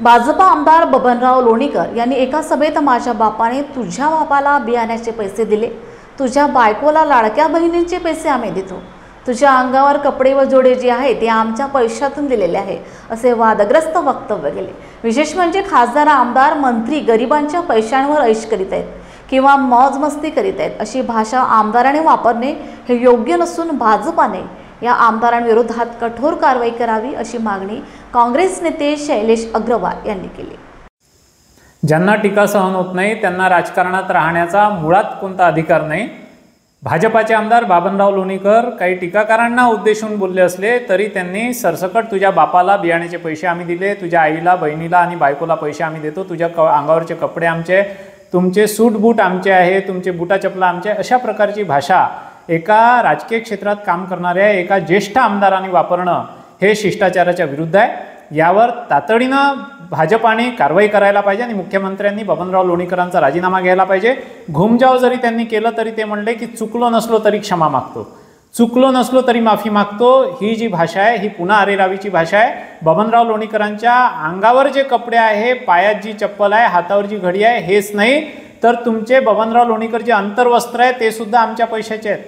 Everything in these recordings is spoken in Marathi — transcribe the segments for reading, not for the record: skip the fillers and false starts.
भाजपा आमदार बबनराव लोणीकर यांनी एका सभेत माझ्या बापाने तुझ्या बापाला बियाण्याचे पैसे दिले, तुझ्या बायकोला लाडक्या बहिणींचे पैसे आम्ही देतो, तुझ्या अंगावर कपडे व जोडे जे आहे ते आमच्या पैशातून दिलेले आहे, असे वादग्रस्त वक्तव्य केले। विशेष म्हणजे खासदार, आमदार, मंत्री गरिबांच्या पैशांवर ऐश करीत आहेत किंवा मौजमस्ती करीत आहेत अशी भाषा आमदाराने वापरणे हे योग्य नसून भाजपाने या आमदारांविरोधात कठोर कारवाई करावी अशी मागणी काँग्रेस नेते शैलेश अग्रवाल यांनी केली। ज्यांना टीका सहन होत नाही त्यांना राजकारणात राहण्याचा मुळात कोणता अधिकार नाही। भाजपाचे आमदार बबनराव लोणीकर काही टीकाकारांना उद्देशून बोलले असले तरी त्यांनी सरसकट तुझ्या बापाला बियाण्याचे पैसे आम्ही दिले, तुझ्या आईला, बहिणीला आणि बायकोला पैसे आम्ही देतो, तुझ्या अंगावरचे कपडे आमचे, तुमचे सूट बूट आमचे आहे, तुमचे बुटा चपला आमचे, अशा प्रकारची भाषा एका राजकीय क्षेत्रात काम करणाऱ्या एका ज्येष्ठ आमदारांनी वापरणं हे शिष्टाचाराच्या विरुद्ध आहे। यावर तातडीनं भाजपाने कारवाई करायला पाहिजे आणि मुख्यमंत्र्यांनी बबनराव लोणीकरांचा राजीनामा घ्यायला पाहिजे। घुमजाव जरी त्यांनी केलं तरी ते म्हणले की चुकलो नसलो तरी क्षमा मागतो, चुकलो नसलो तरी माफी मागतो। ही जी भाषा आहे ही पुन्हा अरेरावीची भाषा आहे। बबनराव लोणीकरांच्या अंगावर जे कपडे आहे, पायात जी चप्पल आहे, हातावर जी घडी आहे, हेच नाही तर तुमचे बबनराव लोणीकर जे अंतर्वस्त्र आहे ते सुद्धा आमच्या पैशाचे आहेत।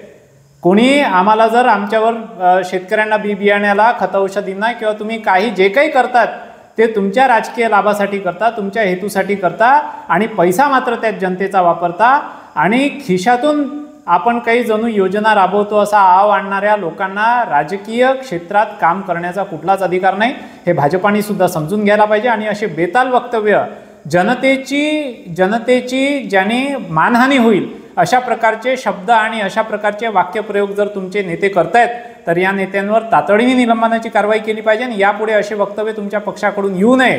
कोणी आम्हाला जर आमच्यावर शेतकऱ्यांना बियाण्याला, खत औषधींना किंवा तुम्ही काही जे काही करतात ते तुमच्या राजकीय लाभासाठी करता, तुमच्या हेतूसाठी करता आणि पैसा मात्र त्यात जनतेचा वापरता आणि खिशातून आपण काही जणू योजना राबवतो असा आव आणणाऱ्या लोकांना राजकीय क्षेत्रात काम करण्याचा कुठलाच अधिकार नाही। हे भाजपाने सुद्धा समजून घ्यायला पाहिजे आणि असे बेताल वक्तव्य जनतेची ज्याने मानहानी होईल अशा प्रकारचे शब्द आणि अशा प्रकारचे वाक्यप्रयोग जर तुमचे नेते करतायत तर या नेत्यांवर तातडीने निलंबनाची कारवाई केली पाहिजे आणि यापुढे असे वक्तव्य तुमच्या पक्षाकडून येऊ नये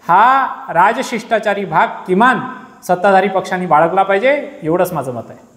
हा राजशिष्टाचारी भाग किमान सत्ताधारी पक्षांनी बाळगला पाहिजे, एवढंच माझं मत आहे।